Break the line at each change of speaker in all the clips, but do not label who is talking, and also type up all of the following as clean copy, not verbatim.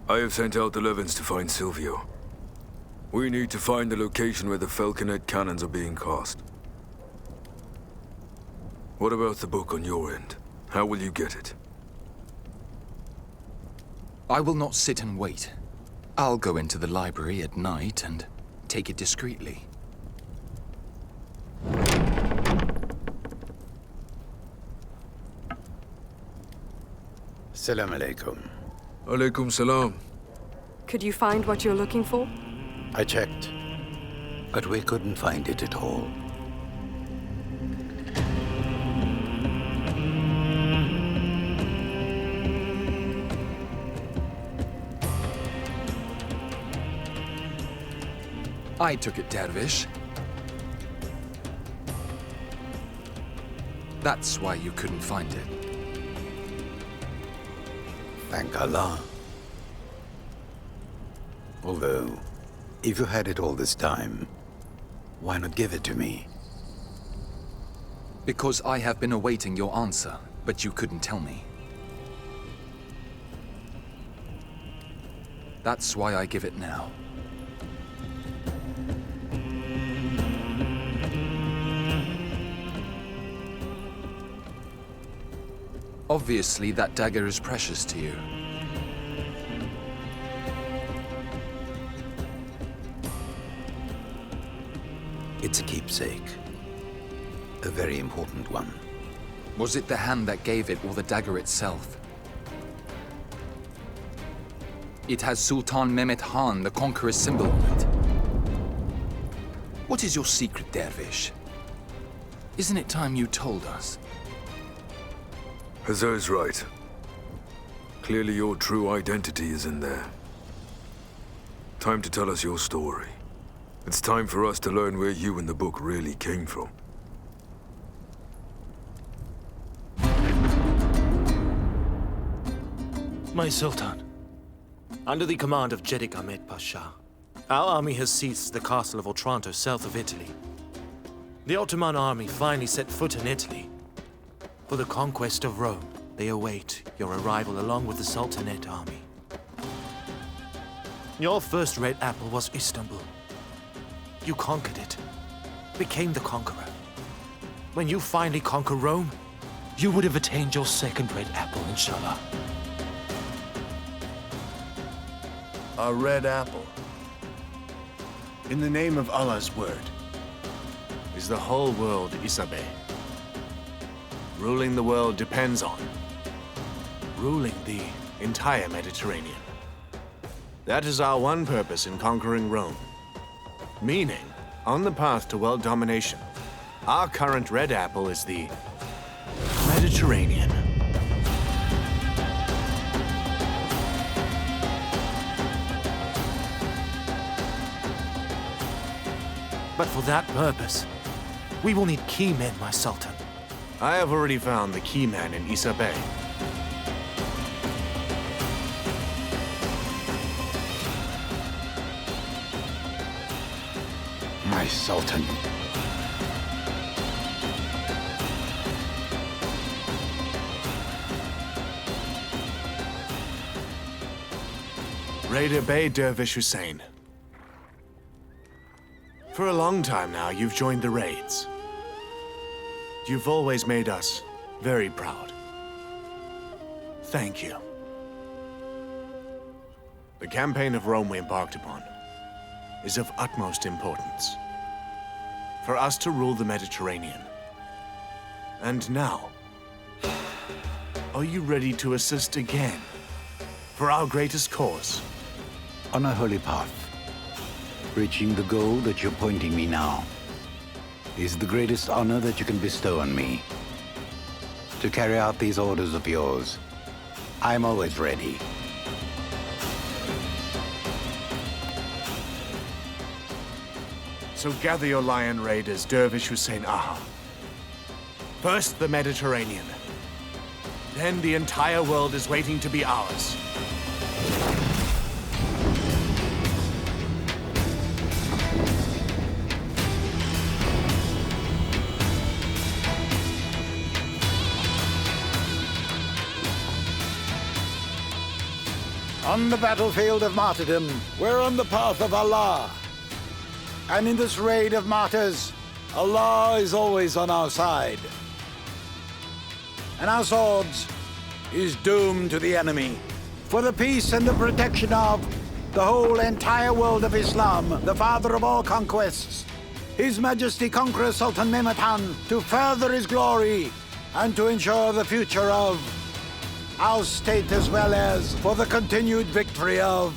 I have sent out the Levins to find Silvio. We need to find the location where the falconet cannons are being cast. What about the book on your end? How will you get it?
I will not sit and wait. I'll go into the library at night and take it discreetly.
Salam alaikum.
Alaikum salam.
Could you find what you're looking for?
I checked, but we couldn't find it at all.
I took it, Dervish. That's why you couldn't find it.
Thank Allah. Although, if you had it all this time, why not give it to me?
Because I have been awaiting your answer, but you couldn't tell me. That's why I give it now. Obviously, that dagger is precious to you.
It's a keepsake. A very important one.
Was it the hand that gave it or the dagger itself? It has Sultan Mehmet Khan, the conqueror's symbol on it. What is your secret, Dervish? Isn't it time you told us?
Hazar's right. Clearly your true identity is in there. Time to tell us your story. It's time for us to learn where you and the book really came from.
My Sultan, under the command of Jedik Ahmed Pasha, our army has seized the castle of Otranto south of Italy. The Ottoman army finally set foot in Italy. For the conquest of Rome, they await your arrival along with the Sultanate army. Your first red apple was Istanbul. You conquered it, became the conqueror. When you finally conquer Rome, you would have attained your second red apple, inshallah.
A red apple. In the name of Allah's word, is the whole world Isabe. Ruling the world depends on ruling the entire Mediterranean. That is our one purpose in conquering Rome. Meaning, on the path to world domination, our current red apple is the Mediterranean.
But for that purpose, we will need key men, my Sultan.
I have already found the key man in Isa Bay.
My Sultan.
Raider Bey Dervish Hussein. For a long time now, you've joined the raids. You've always made us very proud. Thank you. The campaign of Rome we embarked upon is of utmost importance for us to rule the Mediterranean. And now, are you ready to assist again for our greatest cause?
On a holy path, reaching the goal that you're pointing me now is the greatest honor that you can bestow on me. To carry out these orders of yours, I'm always ready.
So gather your lion raiders, Dervish Hussein Aha. First the Mediterranean. Then the entire world is waiting to be ours.
On the battlefield of martyrdom, we're on the path of Allah. And in this raid of martyrs, Allah is always on our side. And our swords is doomed to the enemy. For the peace and the protection of the whole entire world of Islam, the father of all conquests, His Majesty Conqueror Sultan Mehmed Han, to further his glory and to ensure the future of our state as well as for the continued victory of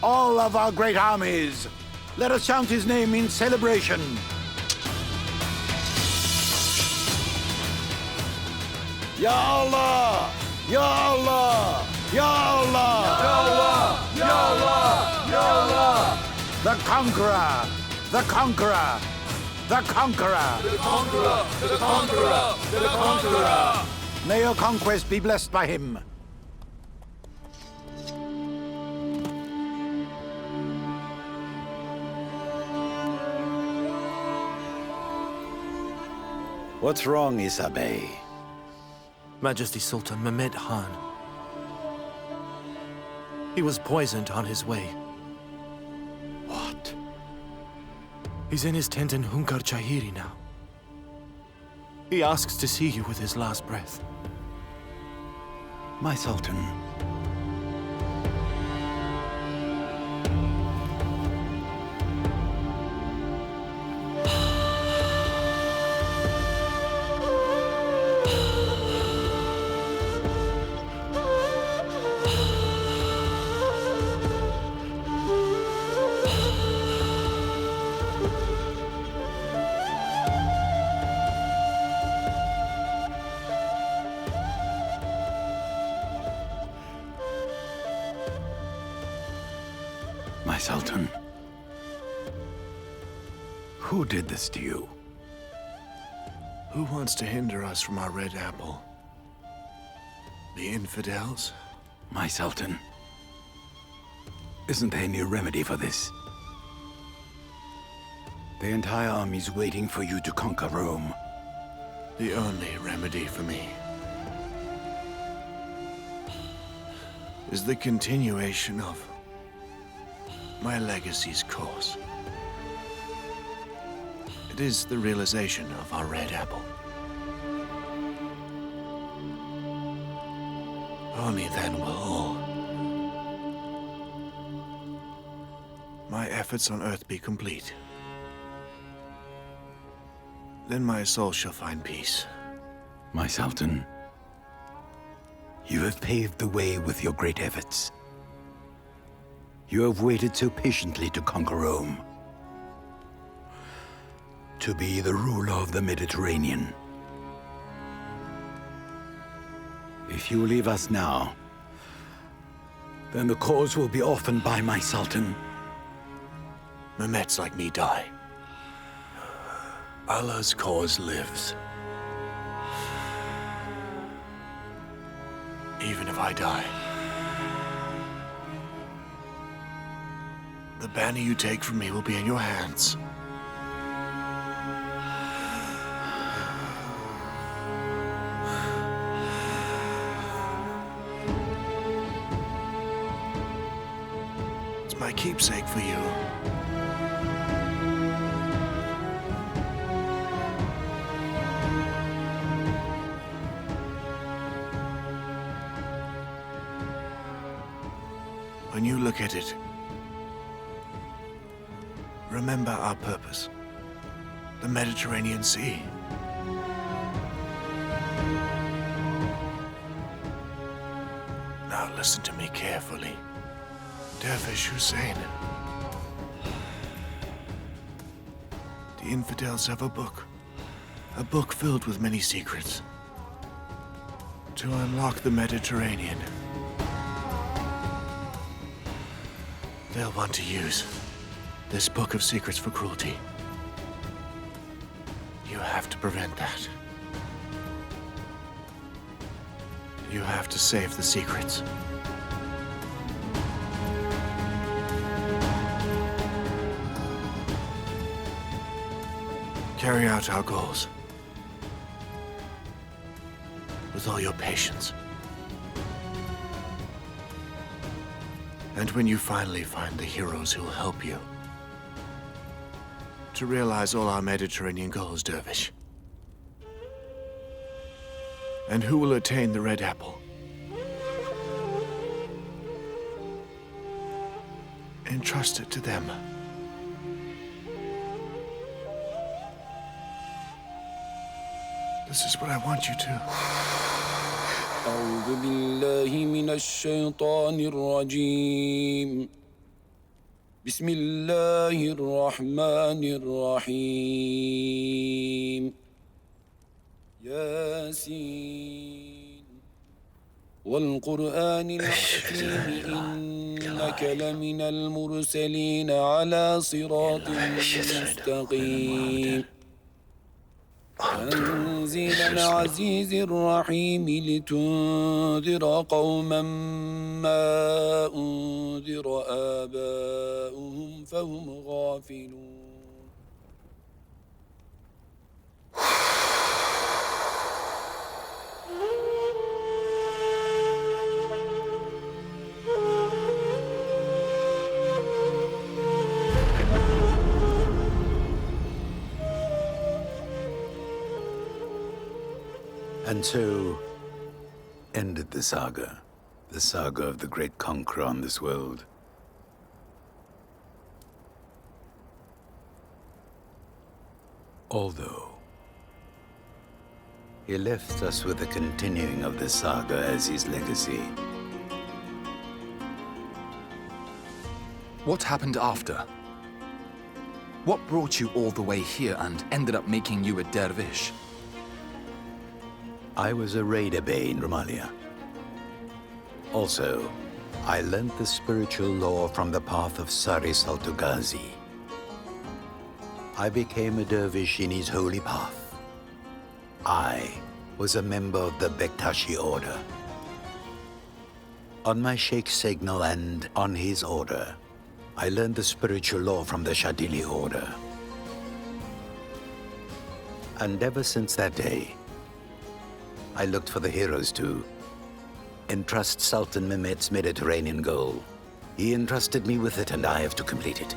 all of our great armies. Let us chant his name in celebration. Ya Allah! Ya Allah! Ya Allah! Ya Allah! Ya Allah! Ya Allah! The conqueror! The conqueror! The conqueror! The conqueror! The conqueror! The conqueror! May your conquest be blessed by him. What's wrong, Isabe?
Majesty Sultan Mehmed Han. He was poisoned on his way.
What?
He's in his tent in Hunkar Chahiri now. He asks to see you with his last breath.
My Sultan. My Sultan, who did this to you?
Who wants to hinder us from our red apple? The infidels?
My Sultan, isn't there any remedy for this? The entire army's waiting for you to conquer Rome.
The only remedy for me is the continuation of my legacy's course. It is the realization of our red apple. Only then will all my efforts on Earth be complete. Then my soul shall find peace.
My Sultan, you have paved the way with your great efforts. You have waited so patiently to conquer Rome, to be the ruler of the Mediterranean. If you leave us now, then the cause will be orphaned by my Sultan.
Mehmets like me die. Allah's cause lives. Even if I die, the banner you take from me will be in your hands. It's my keepsake for you. When you look at it, remember our purpose, the Mediterranean Sea. Now listen to me carefully, Dervish Hussein. The infidels have a book filled with many secrets. To unlock the Mediterranean, they'll want to use this book of secrets for cruelty. You have to prevent that. You have to save the secrets. Carry out our goals with all your patience. And when you finally find the heroes who'll help you to realize all our Mediterranean goals, Dervish. And who will attain the Red Apple? Entrust it to them. This is what I want you to.
أعوذ بالله من الشيطان الرجيم. بسم الله الرحمن الرحيم. ياسين والقرآن الحكيم إنك لمن المرسلين على صراط مستقيم. تنزيل العزيز الرحيم لتنذر قوما ما أنذر آباؤهم فهم غافلون.
And so ended the saga of the great conqueror on this world. Although he left us with the continuing of the saga as his legacy.
What happened after? What brought you all the way here and ended up making you a dervish?
I was a raider bay in Romalia. Also, I learnt the spiritual lore from the path of Sari Saltugazi. I became a dervish in his holy path. I was a member of the Bektashi order. On my sheikh's signal and on his order, I learned the spiritual lore from the Shadili order. And ever since that day, I looked for the heroes to entrust Sultan Mehmet's Mediterranean goal. He entrusted me with it, and I have to complete it.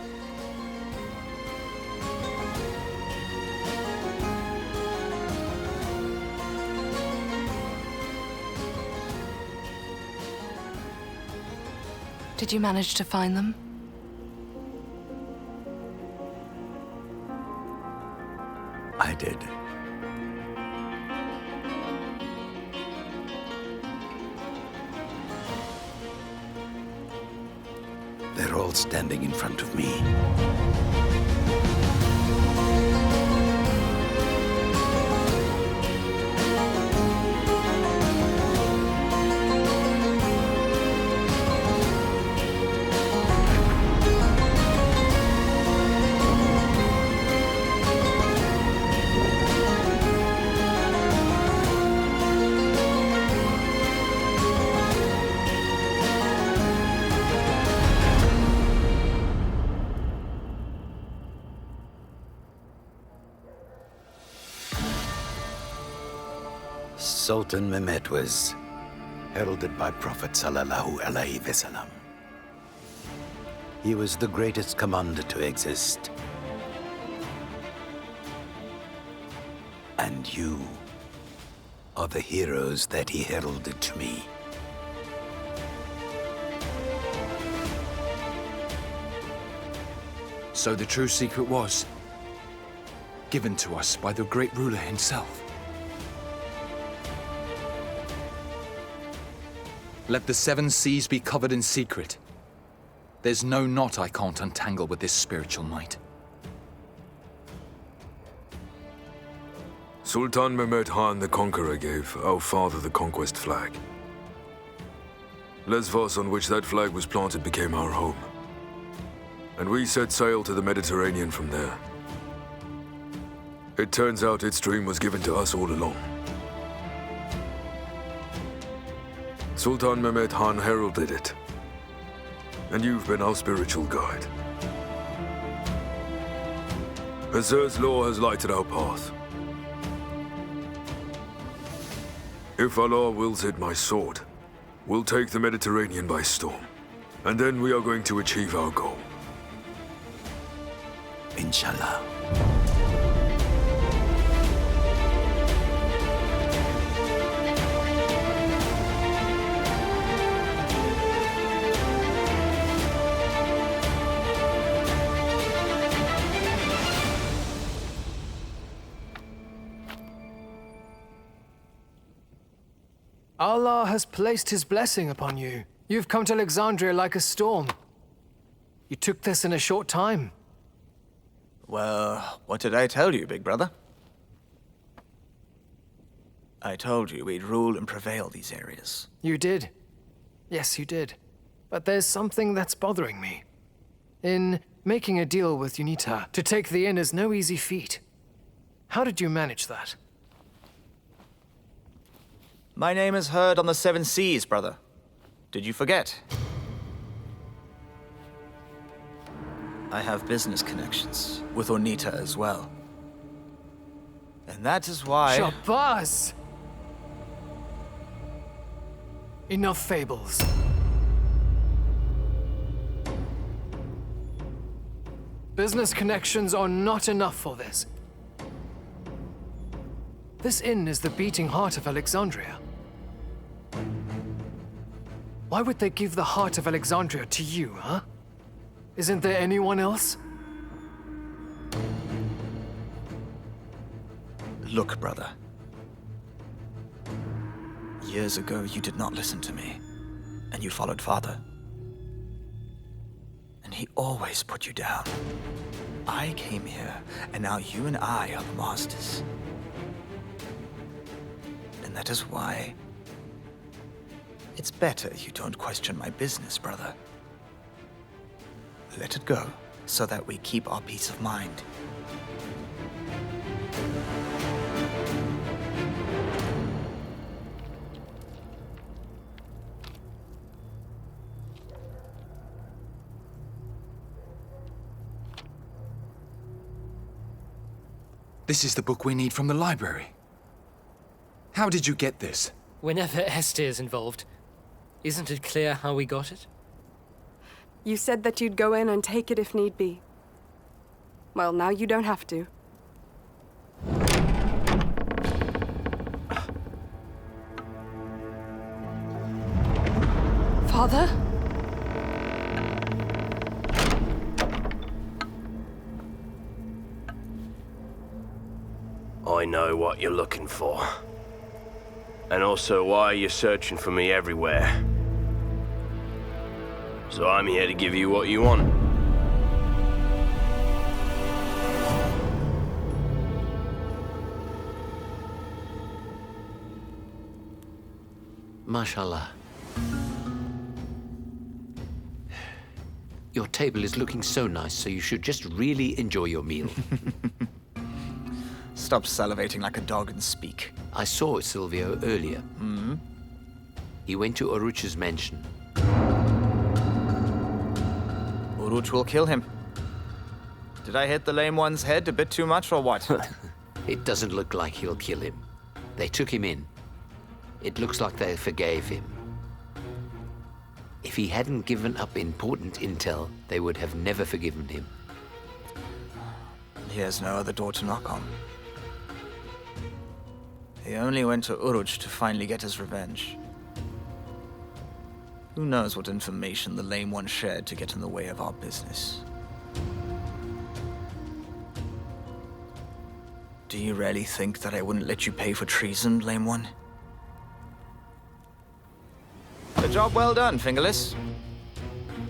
Did you manage to find them?
I did. They're all standing in front of me. Sultan Mehmet was heralded by Prophet Sallallahu Alaihi Wasallam. He was the greatest commander to exist. And you are the heroes that he heralded to me.
So the true secret was given to us by the great ruler himself. Let the 7 seas be covered in secret. There's no knot I can't untangle with this spiritual might.
Sultan Mehmet Han the Conqueror gave our father the conquest flag. Lesvos, on which that flag was planted, became our home. And we set sail to the Mediterranean from there. It turns out its dream was given to us all along. Sultan Mehmet Han heralded it, and you've been our spiritual guide. Azur's law has lighted our path. If Allah wills it, my sword will take the Mediterranean by storm. And then we are going to achieve our goal.
Inshallah.
Allah has placed his blessing upon you. You've come to Alexandria like a storm. You took this in a short time.
Well, what did I tell you, big brother? I told you we'd rule and prevail these areas.
You did. Yes, you did. But there's something that's bothering me. In making a deal with UNITA, to take the inn is no easy feat. How did you manage that?
My name is heard on the seven seas, brother. Did you forget? I have business connections with UNITA as well. And that is why...
Shabazz! Enough fables. Business connections are not enough for this. This inn is the beating heart of Alexandria. Why would they give the heart of Alexandria to you, huh? Isn't there anyone else?
Look, brother. Years ago, you did not listen to me, and you followed father. And he always put you down. I came here, and now you and I are the masters. And that is why it's better you don't question my business, brother. Let it go, so that we keep our peace of mind.
This is the book we need from the library. How did you get this?
Whenever Esther is involved, isn't it clear how we got it?
You said that you'd go in and take it if need be. Well, now you don't have to. Father?
I know what you're looking for. And also why you're searching for me everywhere. So I'm here to give you what you want.
Mashallah. Your table is looking so nice, so you should just really enjoy your meal.
Stop salivating like a dog and speak.
I saw Silvio earlier.
Hmm?
He went to Uruch's mansion.
Uruch will kill him. Did I hit the lame one's head a bit too much or what?
It doesn't look like he'll kill him. They took him in. It looks like they forgave him. If he hadn't given up important intel, they would have never forgiven him.
He has no other door to knock on. He only went to Uruch to finally get his revenge. Who knows what information the lame one shared to get in the way of our business? Do you really think that I wouldn't let you pay for treason, lame one? A job well done, Fingerless.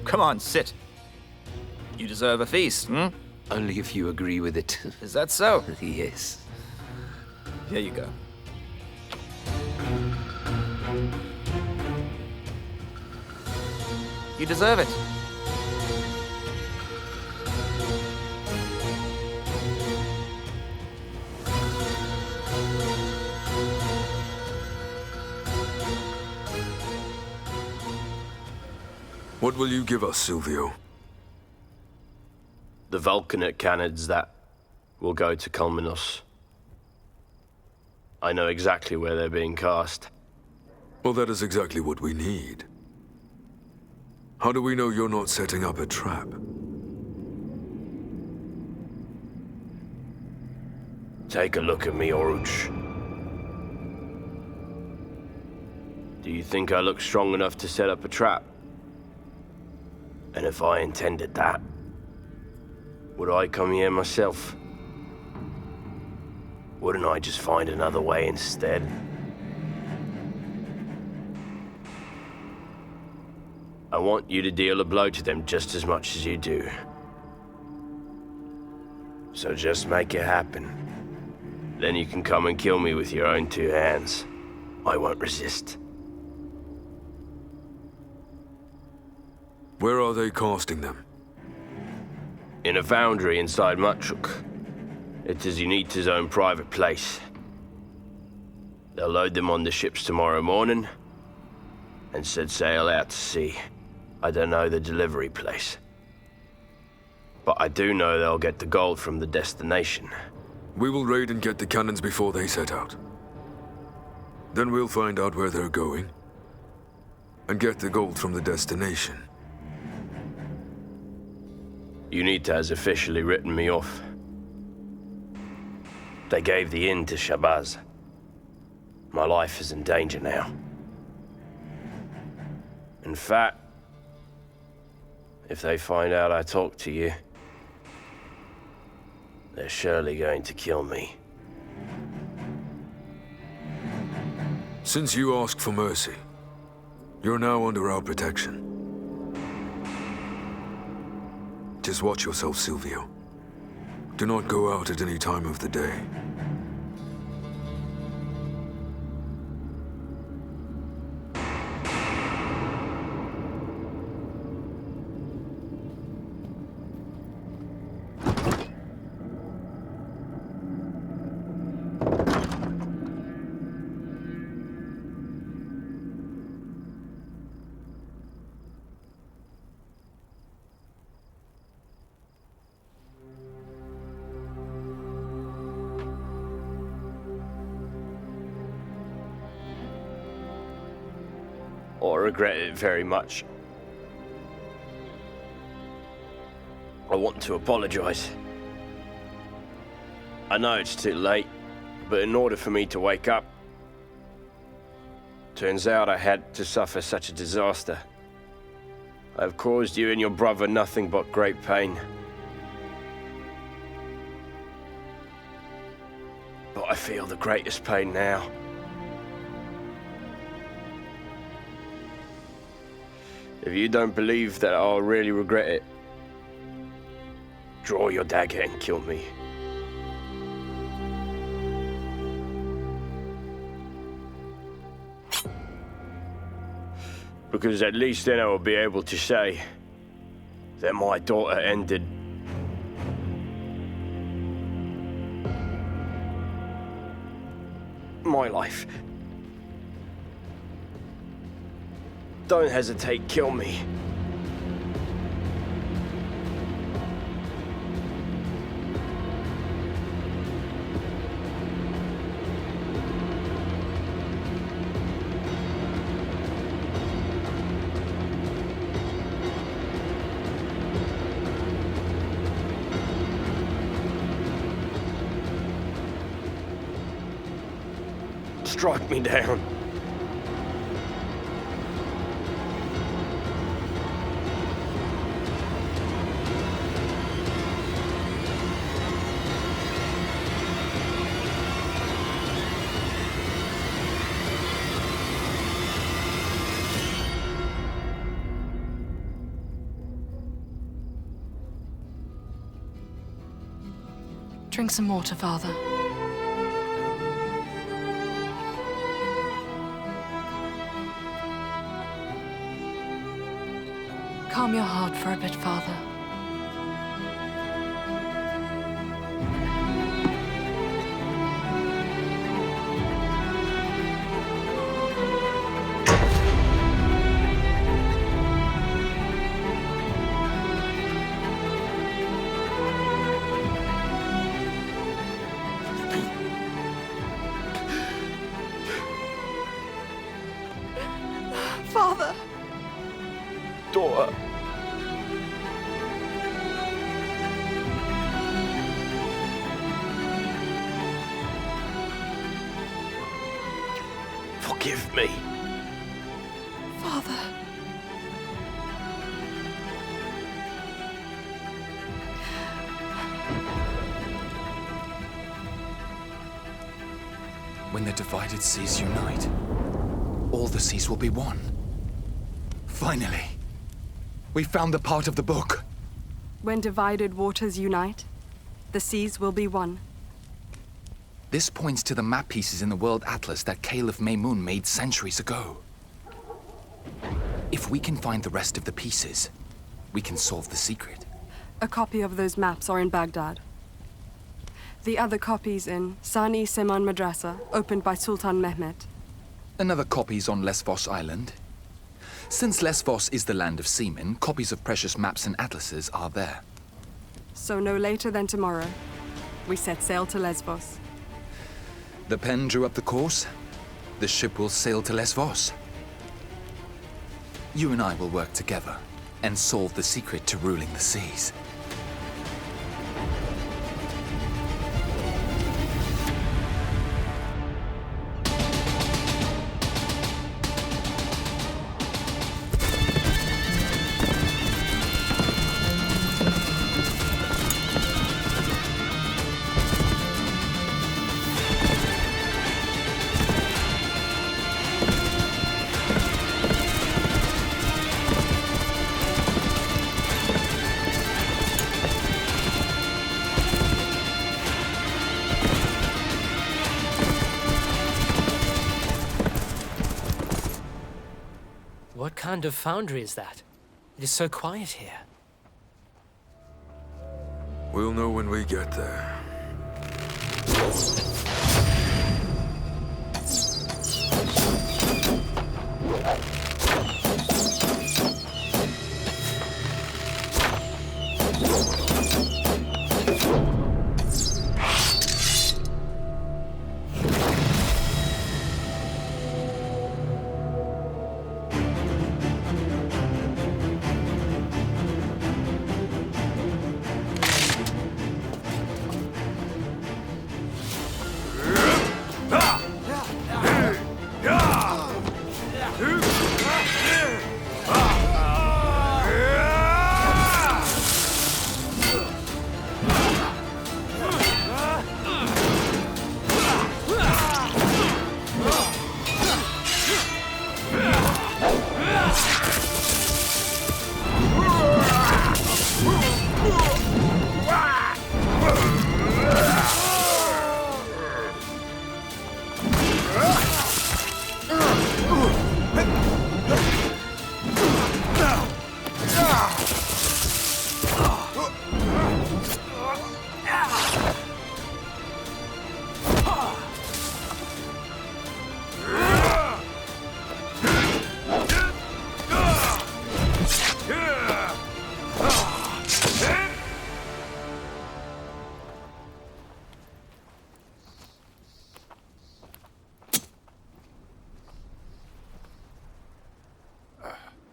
Come on, sit. You deserve a feast, hmm?
Only if you agree with it.
Is that so?
Yes.
Here you go. You deserve it.
What will you give us, Silvio?
The Vulcanite cannons that will go to Culminos. I know exactly where they're being cast.
Well, that is exactly what we need. How do we know you're not setting up a trap?
Take a look at me, Oruch. Do you think I look strong enough to set up a trap? And if I intended that, would I come here myself? Wouldn't I just find another way instead? I want you to deal a blow to them just as much as you do. So just make it happen. Then you can come and kill me with your own two hands. I won't resist.
Where are they casting them?
In a foundry inside Matruk. It is Unita's own private place. They'll load them on the ships tomorrow morning and set sail out to sea. I don't know the delivery place. But I do know they'll get the gold from the destination.
We will raid and get the cannons before they set out. Then we'll find out where they're going and get the gold from the destination.
Unita has officially written me off. They gave the inn to Shabazz. My life is in danger now. In fact, if they find out I talked to you, they're surely going to kill me.
Since you asked for mercy, you're now under our protection. Just watch yourself, Silvio. Do not go out at any time of the day.
I regret it very much. I want to apologize. I know it's too late, but in order for me to wake up, turns out I had to suffer such a disaster. I have caused you and your brother nothing but great pain. But I feel the greatest pain now. If you don't believe that I'll really regret it, draw your dagger and kill me. Because at least then I will be able to say that my daughter ended my life. Don't hesitate, kill me. Strike me down.
Drink some water, Father. Calm your heart for a bit, Father.
Father!
Daughter. Forgive me.
Father.
When the divided seas unite, all the seas will be one. Finally, we found the part of the book.
When divided waters unite, the seas will be one.
This points to the map pieces in the World Atlas that Caliph Maymun made centuries ago. If we can find the rest of the pieces, we can solve the secret.
A copy of those maps are in Baghdad. The other copies in Sani Seman Madrasa, opened by Sultan Mehmet.
Another copy's on Lesvos Island. Since Lesvos is the land of seamen, copies of precious maps and atlases are there.
So no later than tomorrow, we set sail to Lesvos.
The pen drew up the course. The ship will sail to Lesvos. You and I will work together and solve the secret to ruling the seas.
What kind of foundry is that? It is so quiet here.
We'll know when we get there.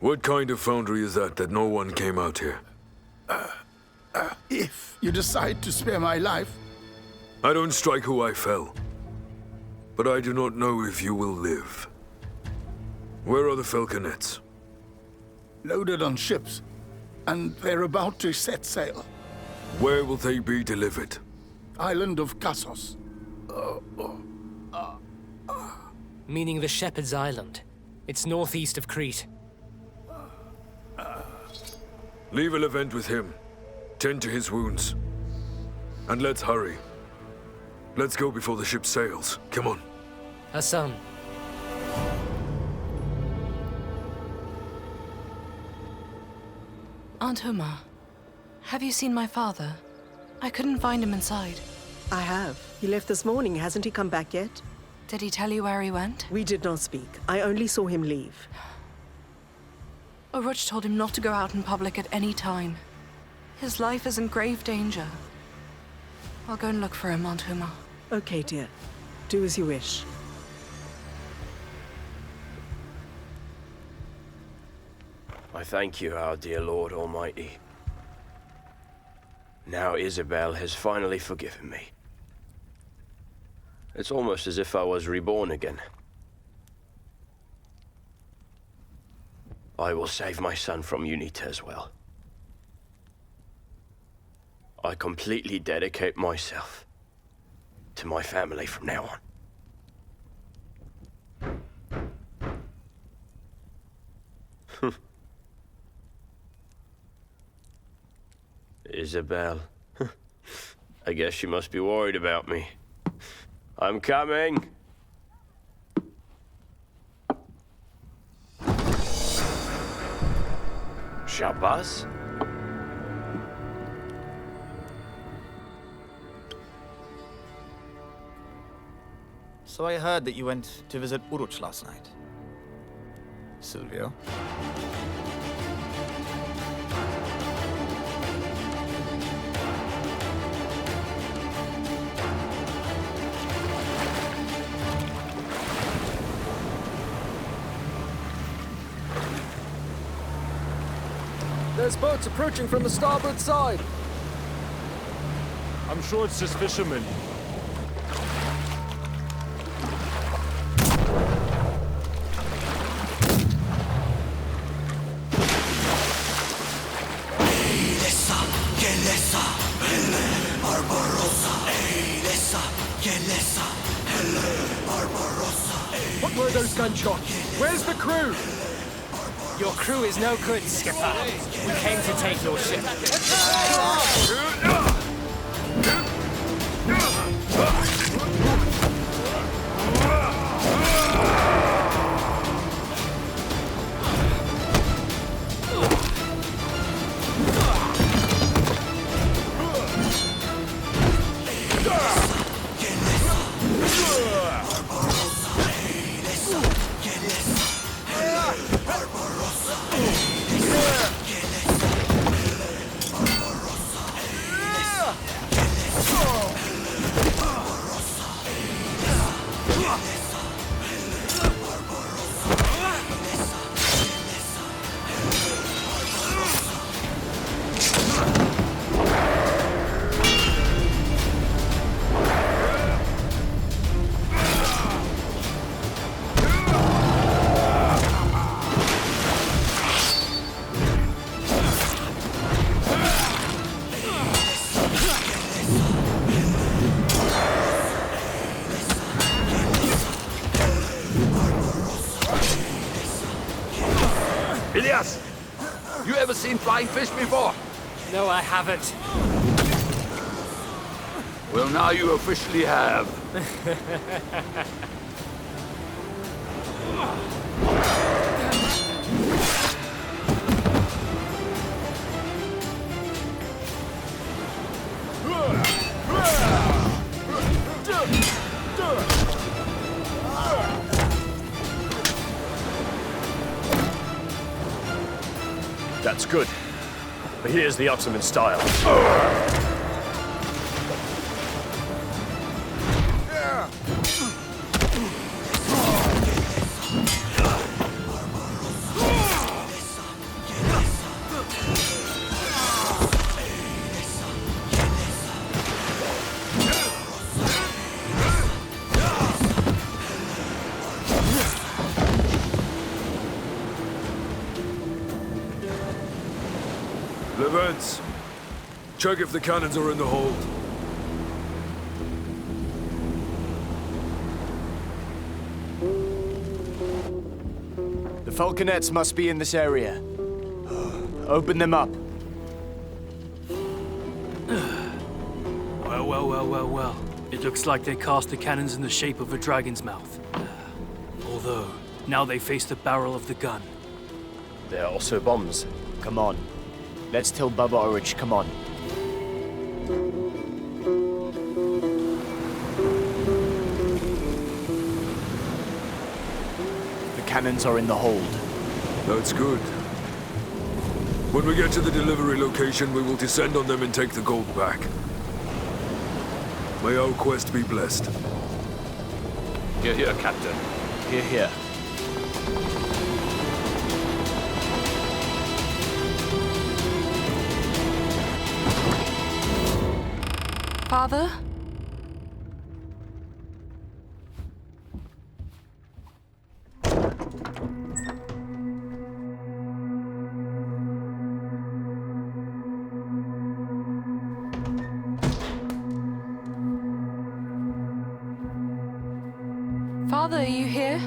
What kind of foundry is that no one came out here?
If you decide to spare my life...
I don't strike who I fell. But I do not know if you will live. Where are the falconets?
Loaded on ships, and they're about to set sail.
Where will they be delivered?
Island of Kassos.
Meaning the Shepherd's Island. It's northeast of Crete.
Leave Levent with him. Tend to his wounds. And let's hurry. Let's go before the ship sails. Come on.
Hasan.
Aunt Huma, have you seen my father? I couldn't find him inside.
I have. He left this morning. Hasn't he come back yet?
Did he tell you where he went?
We did not speak. I only saw him leave.
Oruch told him not to go out in public at any time. His life is in grave danger. I'll go and look for him, Aunt Huma.
Okay, dear. Do as you wish.
I thank you, our dear Lord Almighty. Now Isabel has finally forgiven me. It's almost as if I was reborn again. I will save my son from Unita as well. I completely dedicate myself to my family from now on. Isabel. I guess she must be worried about me. I'm coming! Shabazz?
So I heard that you went to visit Uruç last night. Silvio?
There's boats approaching from the starboard side.
I'm sure it's just fishermen.
What were those gunshots? Where's the crew?
Your crew is no good, Skipper. We came to take your ship.
You ever seen flying fish before?
No, I haven't.
Well, now you officially have.
That's good. But here's the Ottoman style.
Levents, check if the cannons are in the hold.
The falconets must be in this area. Open them up.
Well. It looks like they cast the cannons in the shape of a dragon's mouth. Although, now they face the barrel of the gun.
There are also bombs.
Come on. Let's tell Baba Orich, come on. The cannons are in the hold.
That's good. When we get to the delivery location, we will descend on them and take the gold back. May our quest be blessed.
Hear, hear, Captain.
Hear, hear.
Father? Father, are you here?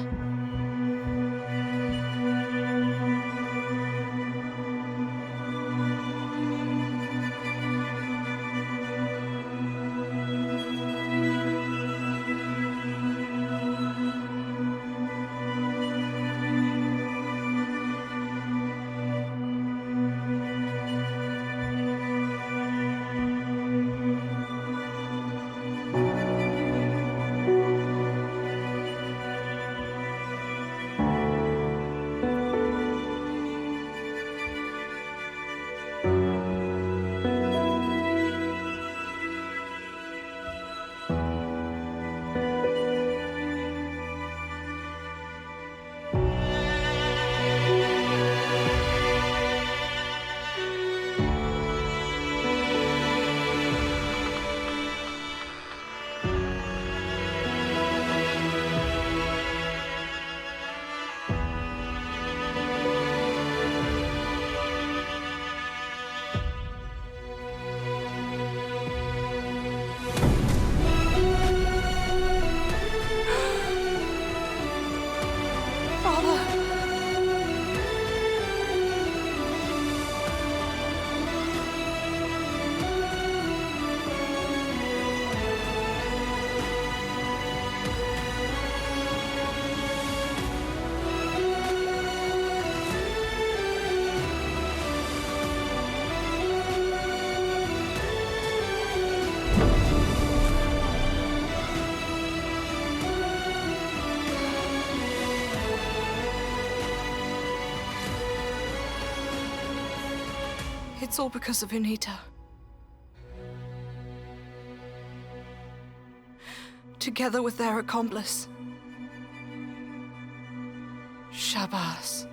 It's all because of Unita. Together with their accomplice, Shabazz.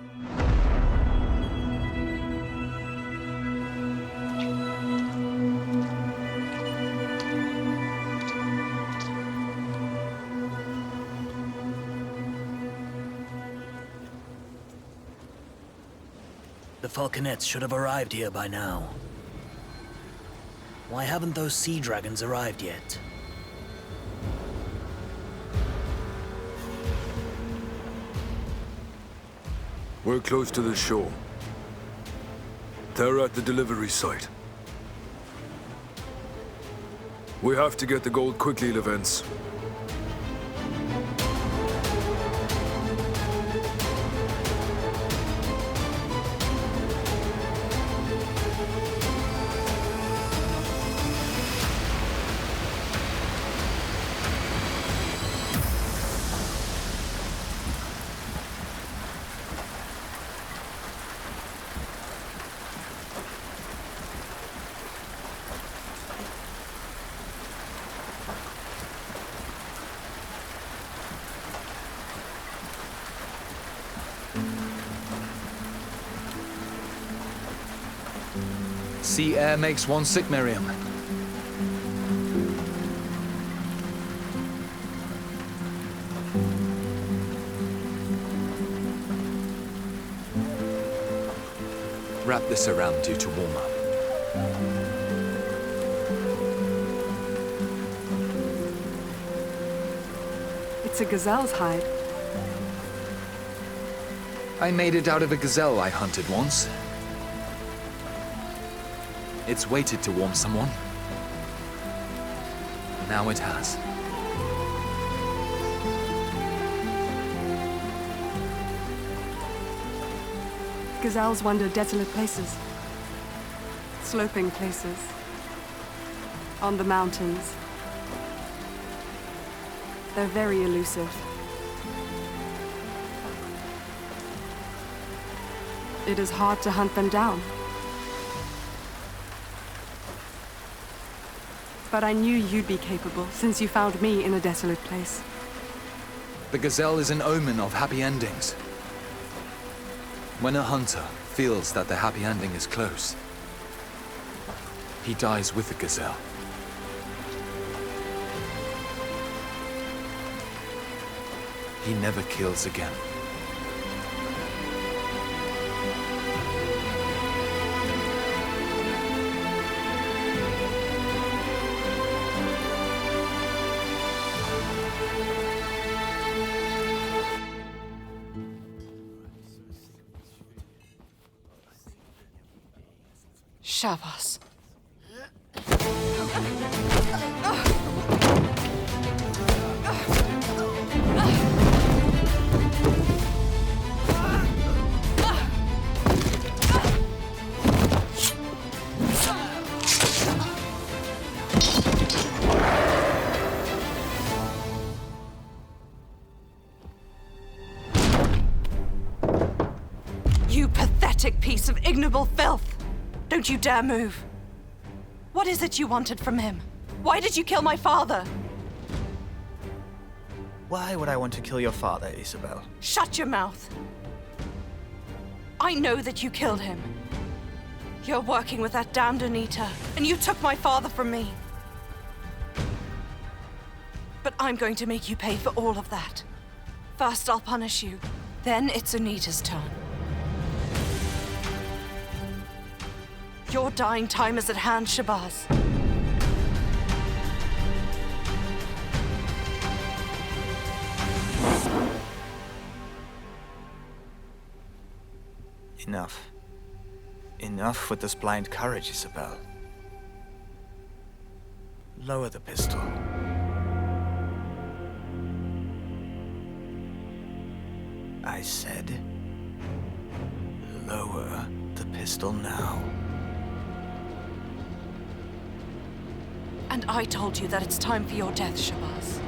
The falconets should have arrived here by now. Why haven't those sea dragons arrived yet?
We're close to the shore. They're at the delivery site. We have to get the gold quickly, Levents.
Sea air makes one sick, Miriam. Wrap this around you to warm up.
It's a gazelle's hide.
I made it out of a gazelle I hunted once. It's waited to warm someone. Now it has.
Gazelles wander desolate places. Sloping places. On the mountains. They're very elusive. It is hard to hunt them down. But I knew you'd be capable, since you found me in a desolate place.
The gazelle is an omen of happy endings. When a hunter feels that the happy ending is close, he dies with the gazelle. He never kills again.
Shavas. You pathetic piece of ignoble filth! Don't you dare move! What is it you wanted from him? Why did you kill my father?
Why would I want to kill your father, Isabel?
Shut your mouth! I know that you killed him. You're working with that damned Anita, and you took my father from me. But I'm going to make you pay for all of that. First, I'll punish you. Then it's Anita's turn. Your dying time is at hand, Shabazz.
Enough. Enough with this blind courage, Isabel. Lower the pistol. I said, lower the pistol now.
And I told you that it's time for your death, Shabazz.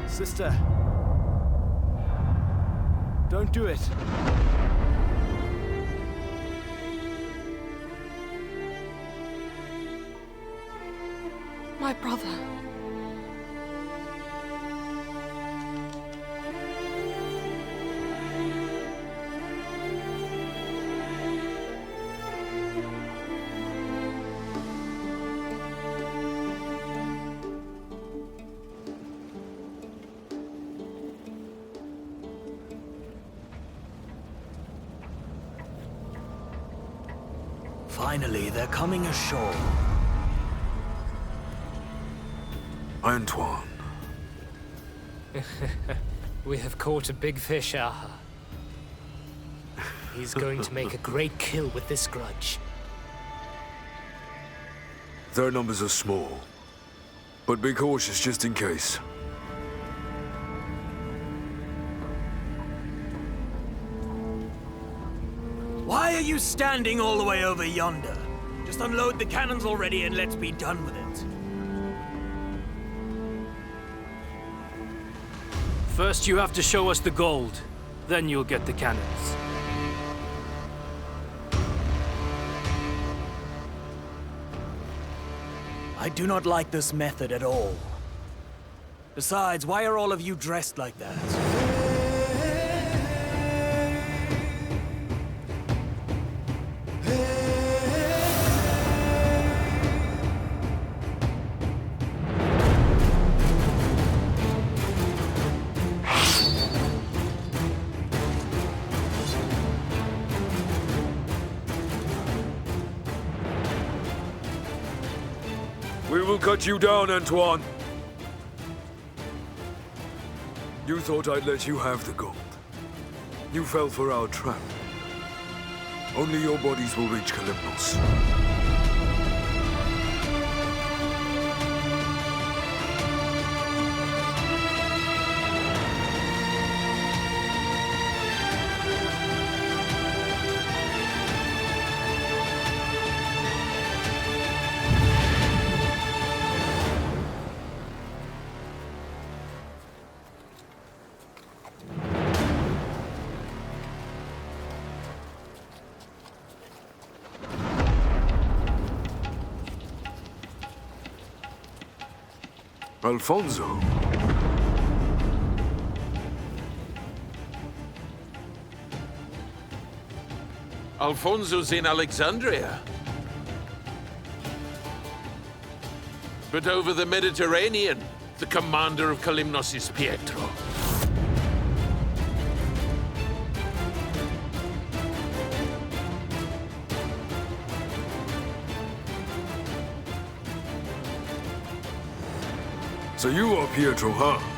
Sister, don't do it.
My brother.
Finally, they're coming ashore.
Antoine.
We have caught a big fish, Aha. He's going to make a great kill with this grudge.
Their numbers are small, but be cautious just in case.
Why are you standing all the way over yonder? Just unload the cannons already and let's be done with it.
First, you have to show us the gold. Then you'll get the cannons.
I do not like this method at all. Besides, why are all of you dressed like that?
We will cut you down, Antoine. You thought I'd let you have the gold. You fell for our trap. Only your bodies will reach Kalymnos. Alfonso?
Alfonso's in Alexandria. But over the Mediterranean, the commander of Kalymnos is Pietro.
So you are Pietro, huh?